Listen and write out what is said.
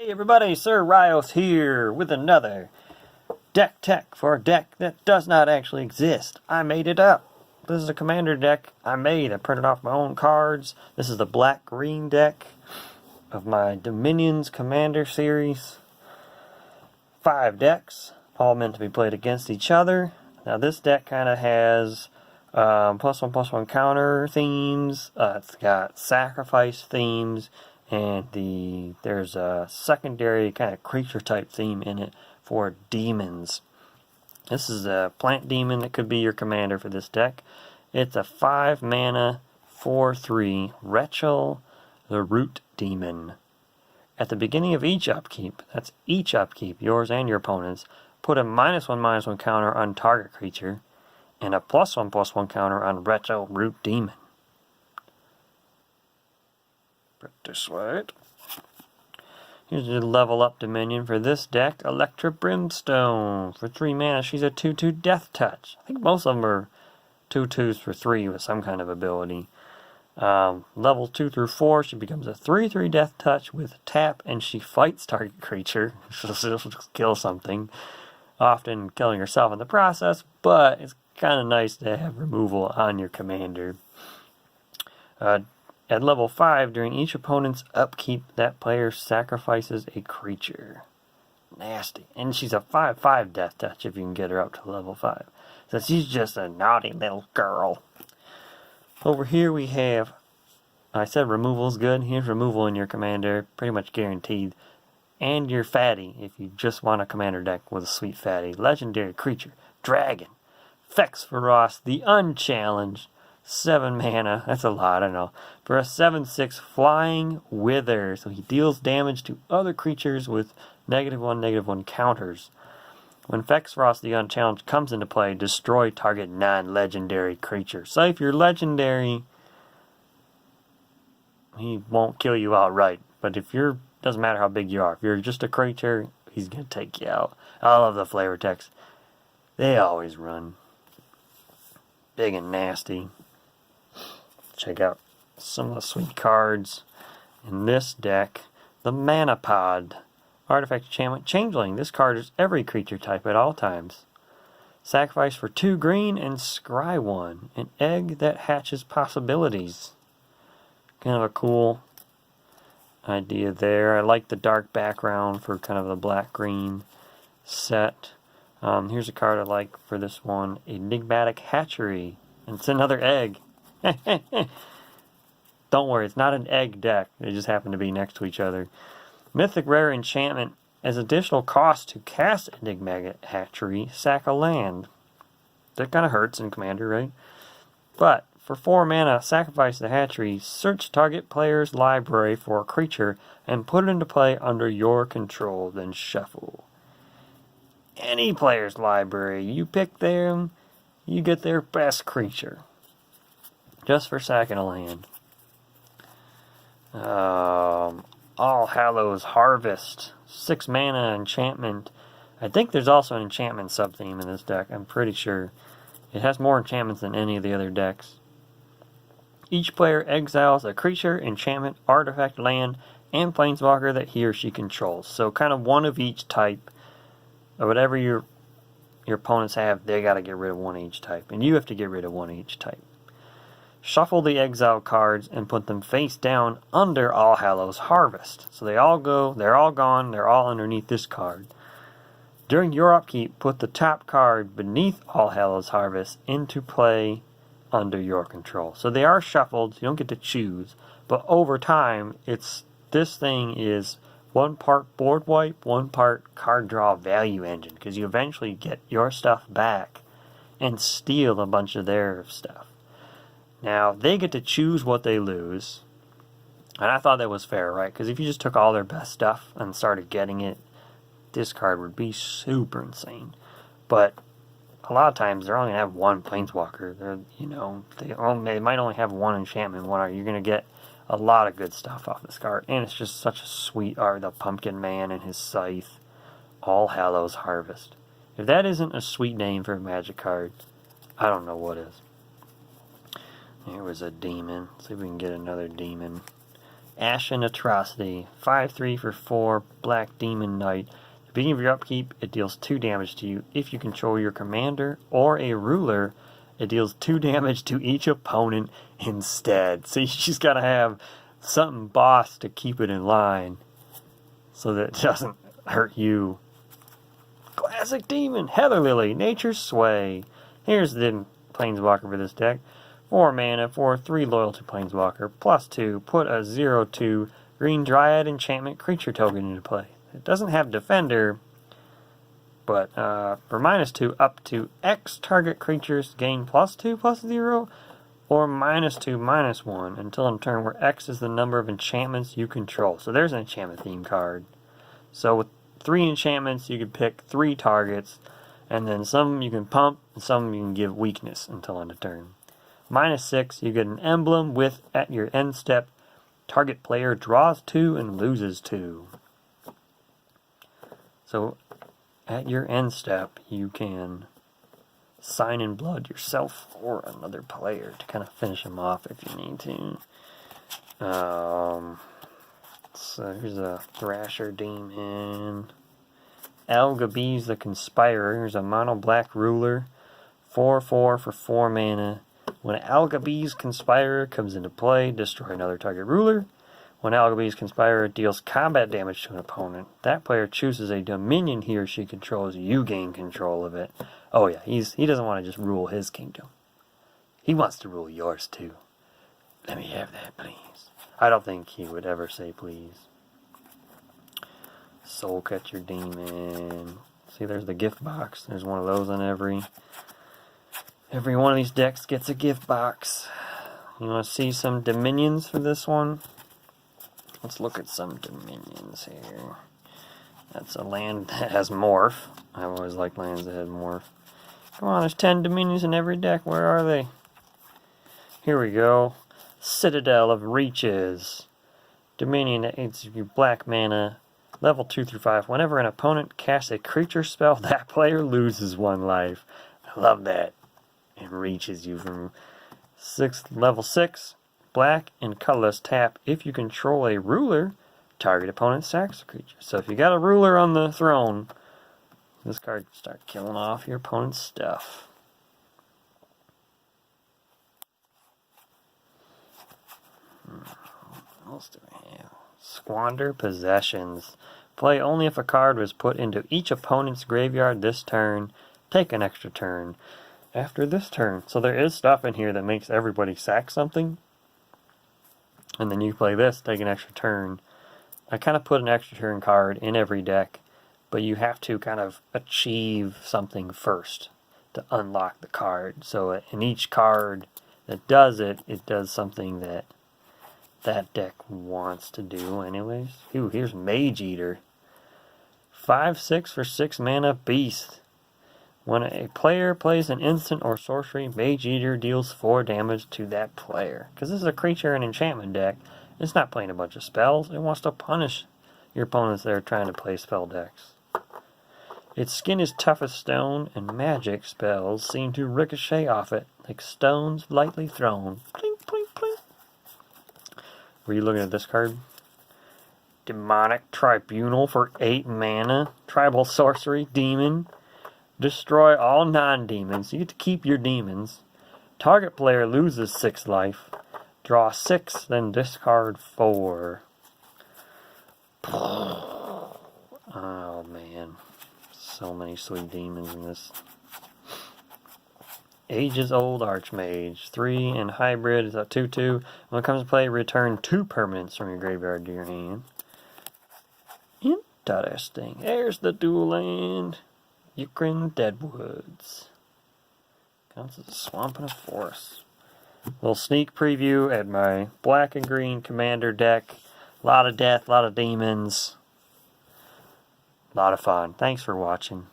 Hey everybody, Sir Rios here with another deck tech for a deck that does not actually exist. I made it up. This is a commander deck I made. I printed off my own cards. This is the black-green deck of my Dominions Commander series. 5 decks, all meant to be played against each other. Now this deck kind of has +1/+1 counter themes. It's got sacrifice themes. And there's a secondary kind of creature type theme in it for demons. This is a plant demon that could be your commander for this deck. It's a 5 mana 4/3 Rachel the Root Demon. At the beginning of each upkeep, that's each upkeep, yours and your opponent's, put a -1/-1 counter on target creature and a +1/+1 counter on Rachel Root Demon. Put this way. Here's the level up dominion for this deck, Elektra Brimstone. For 3 mana, she's a 2/2 Death Touch. I think most of them are 2/2s for 3 with some kind of ability. Level 2 through 4, she becomes a 3/3 Death Touch with tap, and she fights target creature. She'll just kill something, often killing herself in the process, but it's kind of nice to have removal on your commander. At level 5, during each opponent's upkeep, that player sacrifices a creature. Nasty. And she's a 5/5 Death Touch if you can get her up to level 5. So she's just a naughty little girl. Over here we have, I said removal's good. Here's removal in your commander, pretty much guaranteed. And your fatty, if you just want a commander deck with a sweet fatty. Legendary creature, dragon, Fex the Unchallenged. 7 mana, that's a lot, I know. For a 7/6 Flying Wither. So he deals damage to other creatures with -1/-1 counters. When Fex the Unchallenged comes into play, destroy target non-legendary creature. So if you're legendary, he won't kill you outright. But if you're, doesn't matter how big you are, if you're just a creature, he's going to take you out. I love the flavor text. They always run. Big and nasty. Check out some of the sweet cards in this deck. The Mana Pod. Artifact Enchantment Changeling. This card is every creature type at all times. Sacrifice for 2 green and scry 1. An egg that hatches possibilities. Kind of a cool idea there. I like the dark background for kind of the black-green set. Here's a card I like for this one. Enigmatic Hatchery. And it's another egg. Don't worry, it's not an egg deck. They just happen to be next to each other. Mythic Rare Enchantment. As additional cost to cast Enigmatic Hatchery, sack a land. That kind of hurts in Commander, right? But for 4 mana, sacrifice the Hatchery, search target player's library for a creature, and put it into play under your control, then shuffle. Any player's library, you pick them, you get their best creature. Just for sacking a land. All Hallows Harvest. 6 mana enchantment. I think there's also an enchantment sub-theme in this deck. I'm pretty sure. It has more enchantments than any of the other decks. Each player exiles a creature, enchantment, artifact, land, and planeswalker that he or she controls. So kind of one of each type. Or whatever your opponents have, they got to get rid of one of each type. And you have to get rid of one of each type. Shuffle the exile cards and put them face down under All Hallows Harvest. So they all go, they're all gone, they're all underneath this card. During your upkeep, put the top card beneath All Hallows Harvest into play under your control. So they are shuffled, so you don't get to choose. But over time, this thing is 1 part board wipe, 1 part card draw value engine. Because you eventually get your stuff back and steal a bunch of their stuff. Now, they get to choose what they lose. And I thought that was fair, right? Because if you just took all their best stuff and started getting it, this card would be super insane. But a lot of times, they're only going to have 1 Planeswalker. They might only have 1 enchantment. You're going to get a lot of good stuff off this card. And it's just such a sweet art. The Pumpkin Man and his scythe. All Hallows Harvest. If that isn't a sweet name for a Magic card, I don't know what is. Here was a demon. See if we can get another demon. Ashen Atrocity. 5/3 for 4, Black Demon Knight. At the beginning of your upkeep, it deals 2 damage to you. If you control your commander or a ruler, it deals 2 damage to each opponent instead. So you just gotta have something boss to keep it in line so that it doesn't hurt you. Classic Demon, Heather Lily, Nature's Sway. Here's the Planeswalker for this deck. 4 mana for 3 loyalty Planeswalker. +2, put a 0/2 green Dryad enchantment creature token into play. It doesn't have Defender, but for -2, up to X target creatures gain +2/+0, or -2/-1 until in turn where X is the number of enchantments you control. So there's an enchantment theme card. So with 3 enchantments, you could pick 3 targets, and then some you can pump, and some you can give weakness until end of turn. -6, you get an emblem with, at your end step, target player draws 2 and loses 2. So at your end step, you can sign in blood yourself or another player to kind of finish them off if you need to. So here's a Thrasher Demon. Algabees the Conspirer. Here's a mono black ruler. 4/4 for 4 mana. When Algabees Conspirer comes into play, destroy another target ruler. When Algabees Conspirer deals combat damage to an opponent, that player chooses a dominion he or she controls. You gain control of it. Oh yeah, he doesn't want to just rule his kingdom. He wants to rule yours too. Let me have that, please. I don't think he would ever say please. Soulcatcher Demon. See, there's the gift box. There's one of those on every one of these decks gets a gift box. You want to see some dominions for this one? Let's look at some dominions here. That's a land that has morph. I always like lands that have morph. Come on, there's 10 dominions in every deck. Where are they? Here we go. Citadel of Reaches. Dominion that aids you black mana. Level 2/5. Whenever an opponent casts a creature spell, that player loses 1 life. I love that. It reaches you from level 6. Black and colorless tap. If you control a ruler, target opponent sacks a creature. So if you got a ruler on the throne, this card can start killing off your opponent's stuff. What else do we have? Squander Possessions. Play only if a card was put into each opponent's graveyard this turn. Take an extra turn after this turn. So there is stuff in here that makes everybody sack something. And then you play this, take an extra turn. I kind of put an extra turn card in every deck, but you have to kind of achieve something first to unlock the card. So in each card that does it, it does something that that deck wants to do anyways. Ooh, here's Mage Eater. 5/6 for 6 mana beast. When a player plays an instant or sorcery, Mage Eater deals 4 damage to that player. Because this is a creature and enchantment deck. It's not playing a bunch of spells. It wants to punish your opponents that are trying to play spell decks. Its skin is tough as stone, and magic spells seem to ricochet off it, like stones lightly thrown. Plink, plink, plink. Were you looking at this card? Demonic Tribunal for 8 mana. Tribal Sorcery Demon. Destroy all non-demons. You get to keep your demons. Target player loses 6 life. Draw 6, then discard 4. Oh man. So many sweet demons in this. Ages Old Archmage. 3 and hybrid is a 2/2. When it comes to play, return 2 permanents from your graveyard to your hand. Interesting. There's the dual land. Ukraine Deadwoods. Counts as a swamp and a forest. Little sneak preview at my black and green commander deck. A lot of death, a lot of demons. A lot of fun. Thanks for watching.